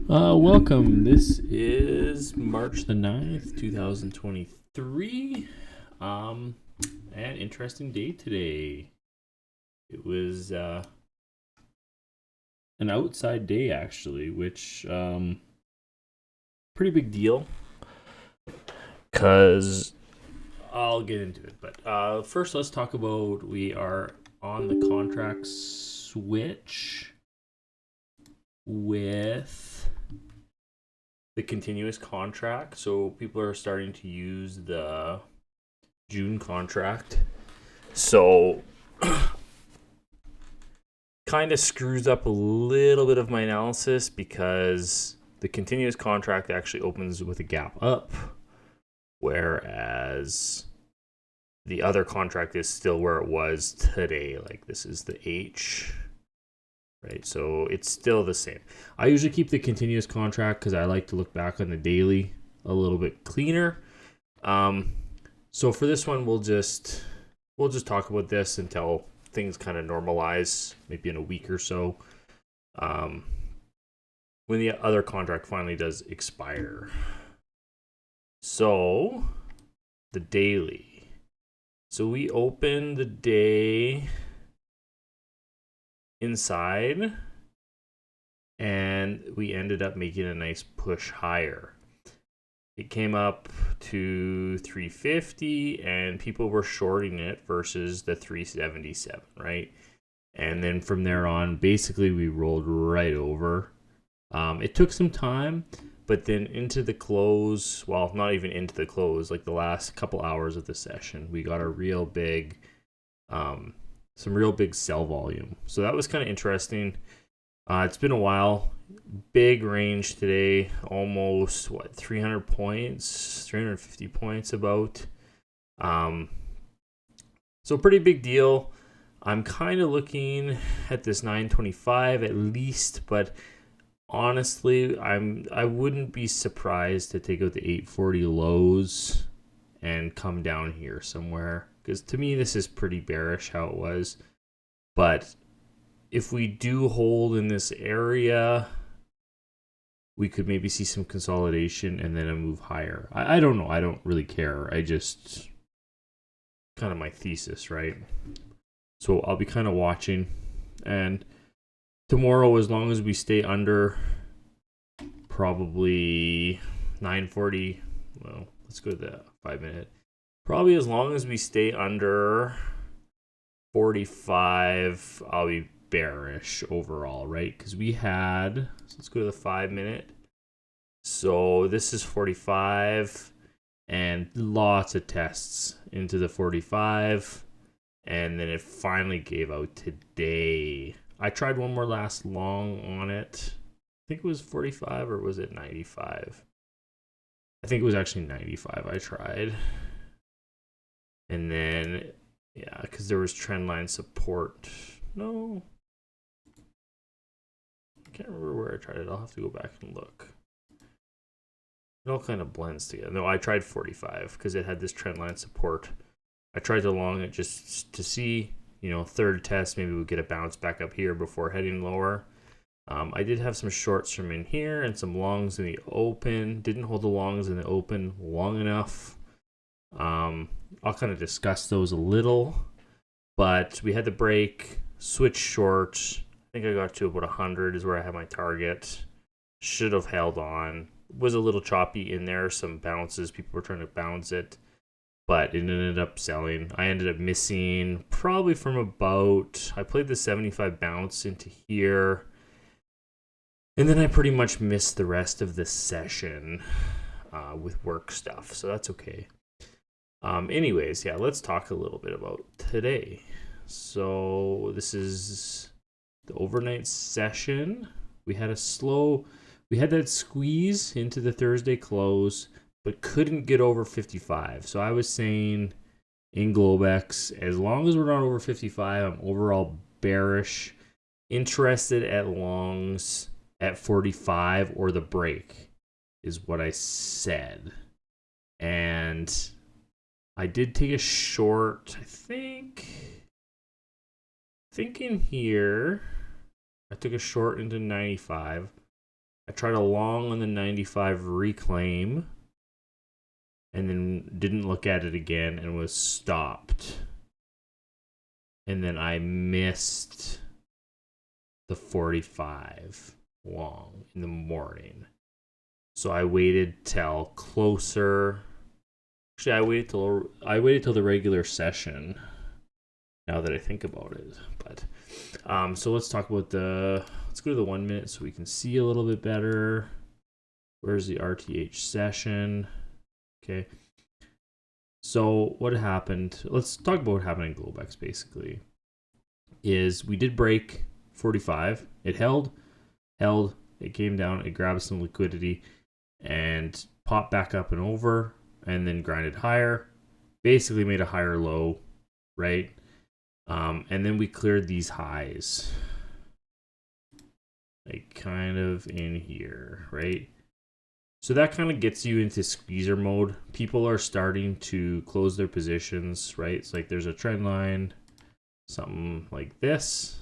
Welcome. This is March the 9th, 2023. An interesting day today. It was an outside day actually, which pretty big deal cuz I'll get into it. But first let's talk about we are on the contract switch with the continuous contract. So people are starting to use the June contract. So kind of screws up a little bit of my analysis because the continuous contract actually opens with a gap up, whereas the other contract is still where it was today. Like this is the H, right? So it's still the same. I usually keep the continuous contract because I like to look back on the daily a little bit cleaner. So for this one, we'll just talk about this until things kind of normalize, maybe in a week or so, when the other contract finally does expire. So the daily. So we open the day inside and we ended up making a nice push higher. It came up to 350 and people were shorting it versus the 377, right? And then from there on, basically we rolled right over. It took some time, but then into the close, well, not even into the close, like the last couple hours of the session, we got a real big, some real big sell volume. So that was kind of interesting. It's been a while. Big range today, almost 300 points, 350 points about. So pretty big deal. I'm kind of looking at this 925 at least, but honestly, I wouldn't be surprised to take out the 840 lows and come down here somewhere, because to me this is pretty bearish how it was. But if we do hold in this area, we could maybe see some consolidation and then a move higher. I don't know. I don't really care. I just kind of my thesis, right? So I'll be kind of watching. And tomorrow, as long as we stay under probably 940, well, let's go to the 5-minute. Probably as long as we stay under 45, I'll be bearish overall, right? Because we had, so let's go to the 5-minute. So this is 45 and lots of tests into the 45, and then it finally gave out today. I tried one more last long on it. I think it was 45 or was it 95? I think it was actually 95 I tried. And then, yeah, because there was trendline support. No. I can't remember where I tried it. I'll have to go back and look. It all kind of blends together. No, I tried 45 because it had this trendline support. I tried to long it just to see, third test, maybe we'll get a bounce back up here before heading lower. I did have some shorts from in here and some longs in the open. Didn't hold the longs in the open long enough. I'll kind of discuss those a little. But we had the break, switch short. I think I got to about 100 is where I had my target. Should have held on. Was a little choppy in there. Some bounces. People were trying to bounce it. But it ended up selling. I ended up missing probably from about, I played the 75 bounce into here. And then I pretty much missed the rest of the session with work stuff. So that's okay. Anyways, yeah, let's talk a little bit about today. So this is the overnight session. We had that squeeze into the Thursday close, but couldn't get over 55. So I was saying in Globex, as long as we're not over 55, I'm overall bearish. Interested at longs at 45 or the break is what I said. And I did take a short, I think in here. I took a short into 95. I tried a long on the 95 reclaim and then didn't look at it again and was stopped. And then I missed the 45 long in the morning. So I waited till closer. Actually, I waited till the regular session. Now that I think about it, but so let's talk about let's go to the 1 minute so we can see a little bit better. Where's the RTH session? Okay. So what happened? Let's talk about what happened in Globex. Basically, is we did break 45. It held. It came down. It grabbed some liquidity and popped back up and over, and then grinded higher. Basically, made a higher low, right? And then we cleared these highs, like kind of in here, right? So that kind of gets you into squeezer mode. People are starting to close their positions, right? It's like there's a trend line, something like this.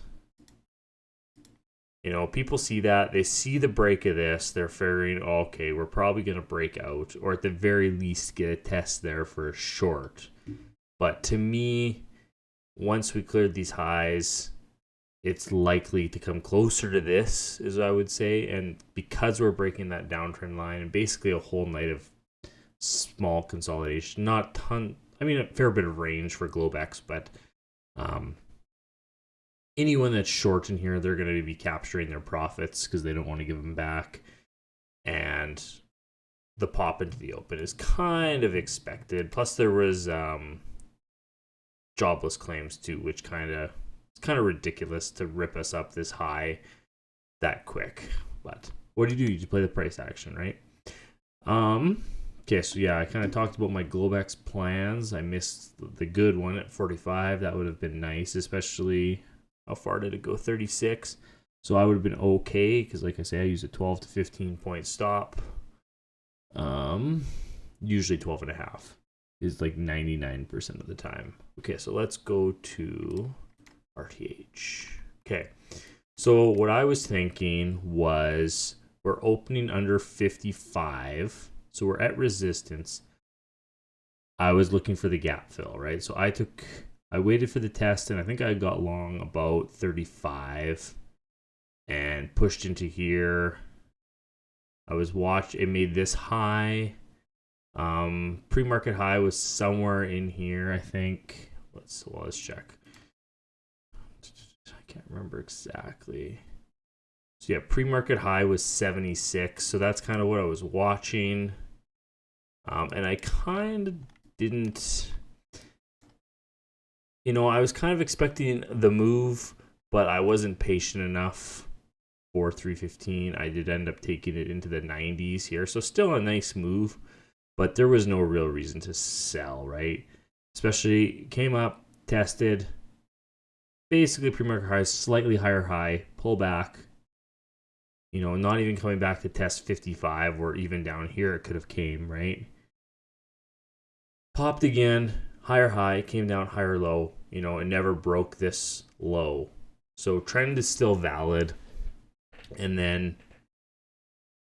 You know, people see that, they see the break of this, they're figuring, oh, okay, we're probably going to break out, or at the very least get a test there for a short. But to me, once we cleared these highs, it's likely to come closer to this, as I would say. And because we're breaking that downtrend line, and basically a whole night of small consolidation, not ton, I mean, a fair bit of range for Globex, but anyone that's short in here, they're going to be capturing their profits because they don't want to give them back. And the pop into the open is kind of expected. Plus, there was jobless claims too, which it's kind of ridiculous to rip us up this high that quick. But what do? You just play the price action, right? Okay, so yeah, I kind of talked about my Globex plans. I missed the good one at 45. That would have been nice, especially how far did it go? 36. So I would have been okay because, like I say, I use a 12 to 15 point stop. Usually 12 and a half is like 99% of the time. Okay, so let's go to RTH. Okay, so what I was thinking was we're opening under 55, so we're at resistance. I was looking for the gap fill, right? So I waited for the test, and I think I got long about 35 and pushed into here. It made this high. Pre-market high was somewhere in here, I think. Let's check. I can't remember exactly. So yeah, pre-market high was 76. So that's kind of what I was watching. And I kind of didn't, I was kind of expecting the move, but I wasn't patient enough for 315. I did end up taking it into the 90s here. So still a nice move, but there was no real reason to sell, right? Especially came up, tested, basically pre-market high, slightly higher high, pull back, not even coming back to test 55 or even down here it could have came, right? Popped again, higher high, came down higher low, it never broke this low. So trend is still valid, and then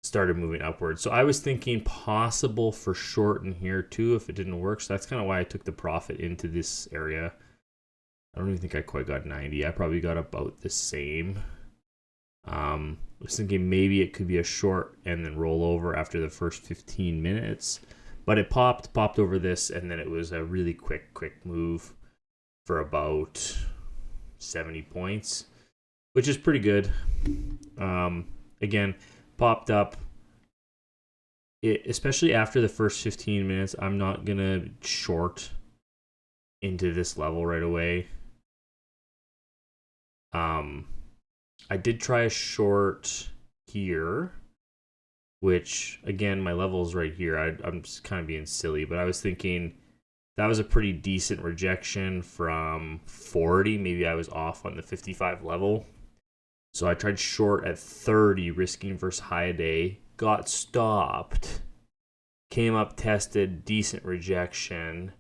started moving upwards. So I was thinking possible for short in here too if it didn't work. So that's kind of why I took the profit into this area. I don't even think I quite got 90. I probably got about the same. I was thinking maybe it could be a short and then roll over after the first 15 minutes. But it popped over this, and then it was a really quick move for about 70 points, which is pretty good. Again, popped up. Especially after the first 15 minutes, I'm not going to short into this level right away. I did try a short here, which, again, my level's right here. I'm just kind of being silly, but I was thinking that was a pretty decent rejection from 40. Maybe I was off on the 55 level. So I tried short at 30, risking versus high a day. Got stopped. Came up, tested, decent rejection.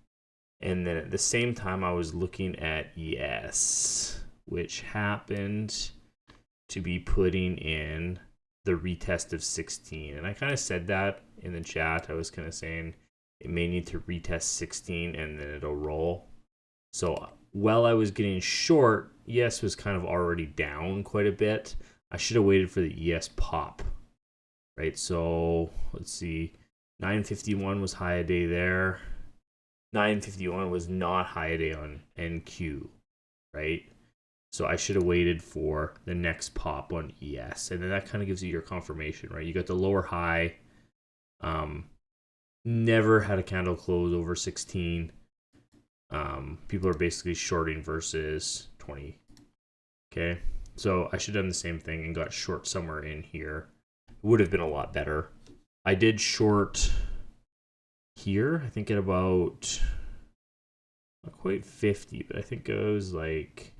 And then at the same time, I was looking at yes, which happened to be putting in the retest of 16. And I kind of said that in the chat. I was kind of saying it may need to retest 16 and then it'll roll. So while I was getting short, ES was kind of already down quite a bit. I should have waited for the ES pop, right? So let's see, 951 was high a day there. 951 was not high a day on NQ, right? So I should have waited for the next pop on ES, and then that kind of gives you your confirmation, right? You got the lower high. Never had a candle close over 16. People are basically shorting versus 20. Okay, so I should have done the same thing and got short somewhere in here. It would have been a lot better. I did short here, I think at about, not quite 50, but I think it was like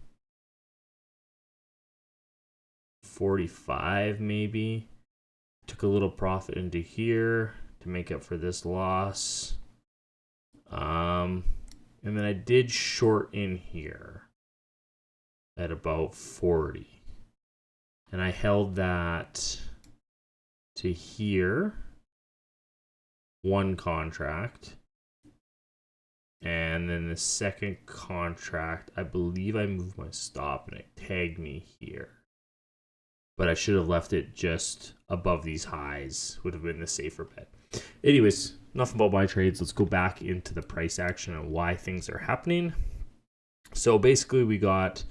45 maybe. Took a little profit into here to make up for this loss. And then I did short in here at about 40. And I held that to here, one contract. And then the second contract, I believe I moved my stop and it tagged me here. But I should have left it just above these highs, would have been the safer bet. Anyways, enough about my trades. Let's go back into the price action and why things are happening. So basically we got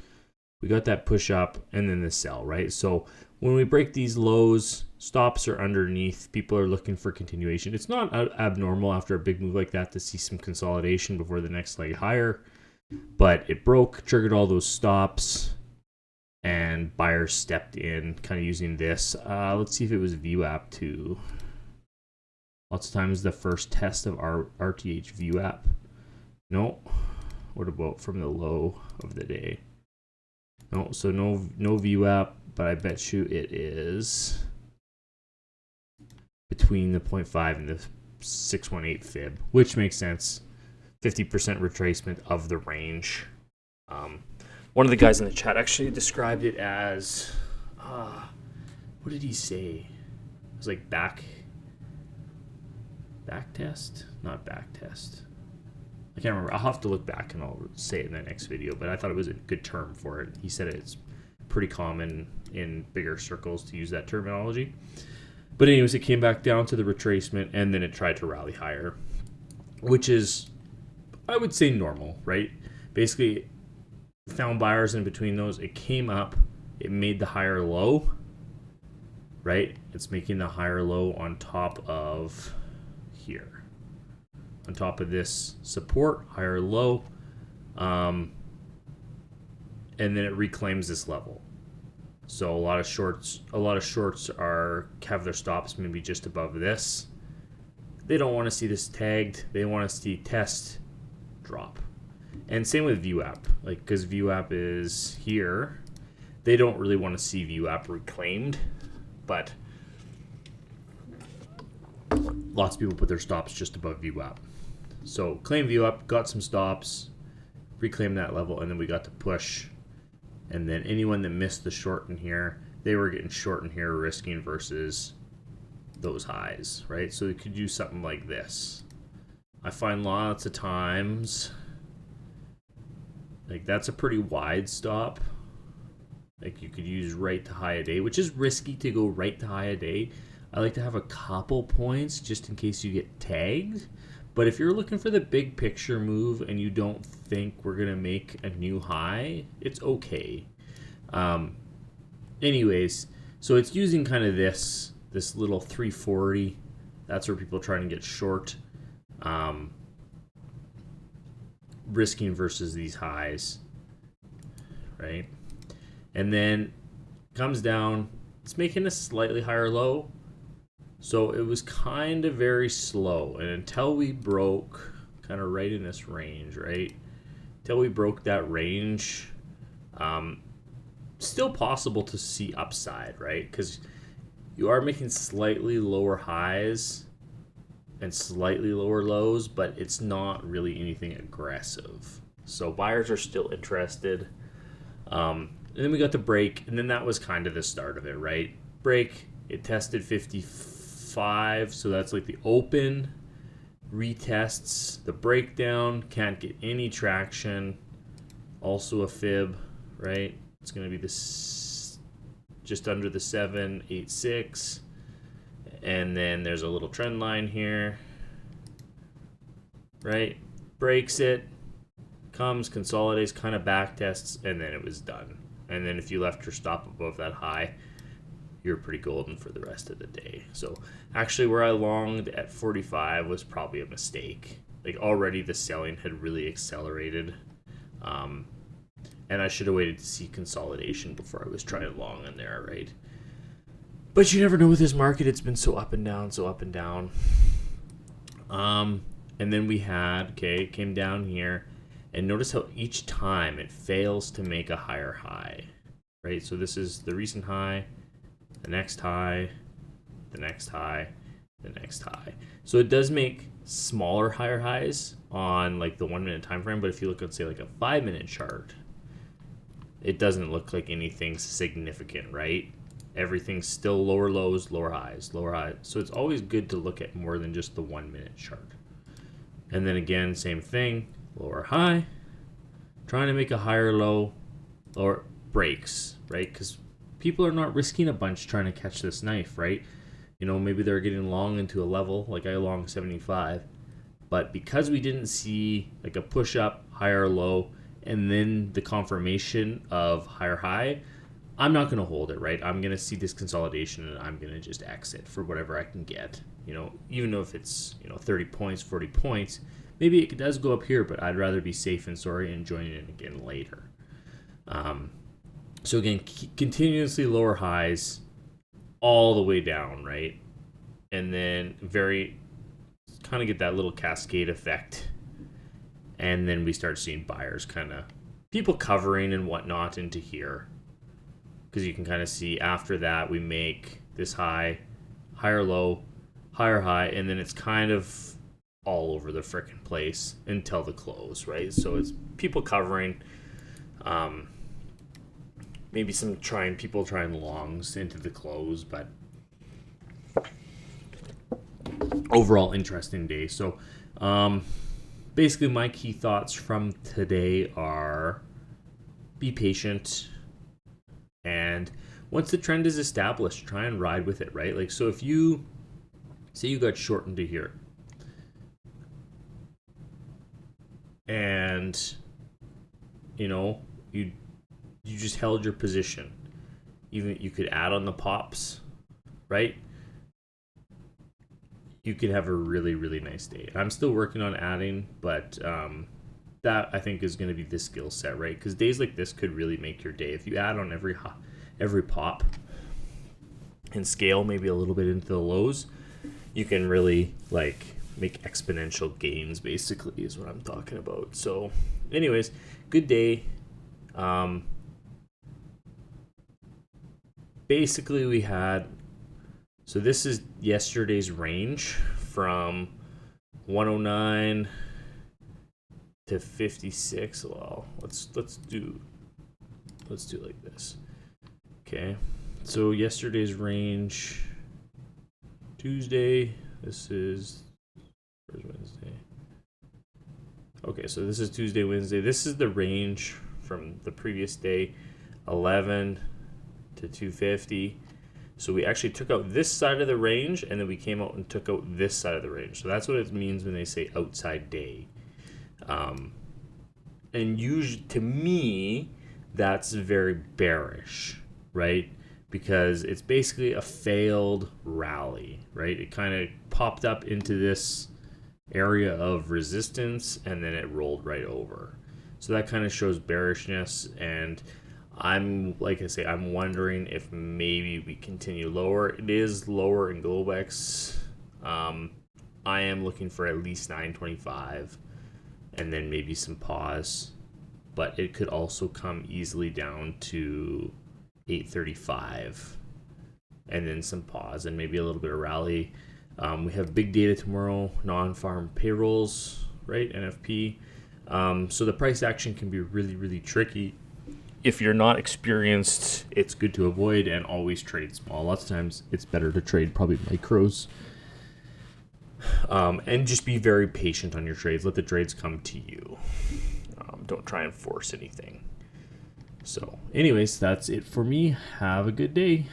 that push up and then the sell, right? So when we break these lows, stops are underneath. People are looking for continuation. It's not abnormal after a big move like that to see some consolidation before the next leg higher. But it broke, triggered all those stops, and buyers stepped in, kind of using this. Let's see if it was VWAP too. Lots of times the first test of our RTH VWAP. No. What about from the low of the day? No, so no VWAP, but I bet you it is between the 0.5 and the 618 fib, which makes sense. 50% retracement of the range. One of the guys in the chat actually described it as, what did he say? It was like back test? Not back test. I can't remember. I'll have to look back and I'll say it in the next video, but I thought it was a good term for it. He said it's pretty common in bigger circles to use that terminology. But anyways, it came back down to the retracement and then it tried to rally higher, which is, I would say, normal, right? Basically, found buyers in between those. It came up, it made the higher low, right? It's making the higher low on top of here, on top of this support, higher low, and then it reclaims this level. So a lot of shorts have their stops maybe just above this. They don't want to see this tagged. They want to see test, drop. And same with VWAP, like, because VWAP is here. They don't really want to see VWAP reclaimed, but lots of people put their stops just above VWAP. So claim VWAP, got some stops, reclaim that level, and then we got to push. And then anyone that missed the short in here, they were getting short in here, risking versus those highs, right? So you could use something like this. I find lots of times, like, that's a pretty wide stop. Like, you could use right to high a day, which is risky to go right to high a day. I like to have a couple points just in case you get tagged. But if you're looking for the big picture move and you don't think we're going to make a new high, it's okay. Anyways, so it's using kind of this little 340. That's where people are trying to get short. Risking versus these highs, right? And then comes down, it's making a slightly higher low. So it was kind of very slow, and until we broke kind of right in this range, right? Until we broke that range, still possible to see upside, right? Because you are making slightly lower highs and slightly lower lows, but it's not really anything aggressive. So buyers are still interested. And then we got the break, and then that was kind of the start of it, right? Break, It tested 55, so that's like the open. Retests the breakdown, can't get any traction. Also a fib, right? It's going to be this just under the 786. And then there's a little trend line here, right? Breaks it, comes, consolidates, kind of back tests, and then it was done. And then if you left your stop above that high, you're pretty golden for the rest of the day. So actually where I longed at 45 was probably a mistake. Like already the selling had really accelerated. And I should have waited to see consolidation before I was trying long in there, right? But you never know with this market. It's been so up and down, so up and down. And then we had, okay, it came down here. And notice how each time it fails to make a higher high, right? So this is the recent high, the next high, the next high, the next high. So it does make smaller higher highs on like the 1 minute time frame, but if you look at say like a 5 minute chart, it doesn't look like anything significant, right? Everything's still lower lows, lower highs, lower highs. So it's always good to look at more than just the 1 minute chart. And then again, same thing, lower high, trying to make a higher low, or breaks, right? Because people are not risking a bunch trying to catch this knife, right? You know, maybe they're getting long into a level, like I long 75. But because we didn't see like a push up, higher low, and then the confirmation of higher high, I'm not going to hold it, right? I'm going to see this consolidation and I'm going to just exit for whatever I can get. You know, even though if it's, 30 points, 40 points, maybe it does go up here, but I'd rather be safe and sorry and join it again later. So again, continuously lower highs all the way down, right? And then kind of get that little cascade effect. And then we start seeing buyers people covering and whatnot into here. Because you can kind of see after that we make this high, higher low, higher high, and then it's kind of all over the frickin' place until the close, right? So it's people covering, maybe people trying longs into the close, but overall interesting day. So basically my key thoughts from today are be patient, and once the trend is established, try and ride with it, right? Like, so if you say you got short into here and you just held your position, even you could add on the pops, right? You could have a really, really nice day. I'm still working on adding, but that I think is going to be the skill set, right? Because days like this could really make your day. If you add on every pop and scale maybe a little bit into the lows, you can really make exponential gains, basically, is what I'm talking about. So anyways, good day. Basically we had, so this is yesterday's range from 109 to 56. Well, let's do like this. Okay, so yesterday's range, Tuesday. This is, where's Wednesday? Okay, so this is Tuesday, Wednesday. This is the range from the previous day, 11 to 250. So we actually took out this side of the range, and then we came out and took out this side of the range. So that's what it means when they say outside day. And usually, to me, that's very bearish, right? Because it's basically a failed rally, right? It kind of popped up into this area of resistance, and then it rolled right over. So that kind of shows bearishness, and I'm wondering if maybe we continue lower. It is lower in Globex. I am looking for at least 925 and then maybe some pause, but it could also come easily down to 835 and then some pause and maybe a little bit of rally. We have big data tomorrow, non-farm payrolls, right? NFP. So the price action can be really, really tricky. if you're not experienced, it's good to avoid and always trade small. Lots of times it's better to trade probably micros. And just be very patient on your trades. Let the trades come to you. Don't try and force anything. So anyways, that's it for me. Have a good day.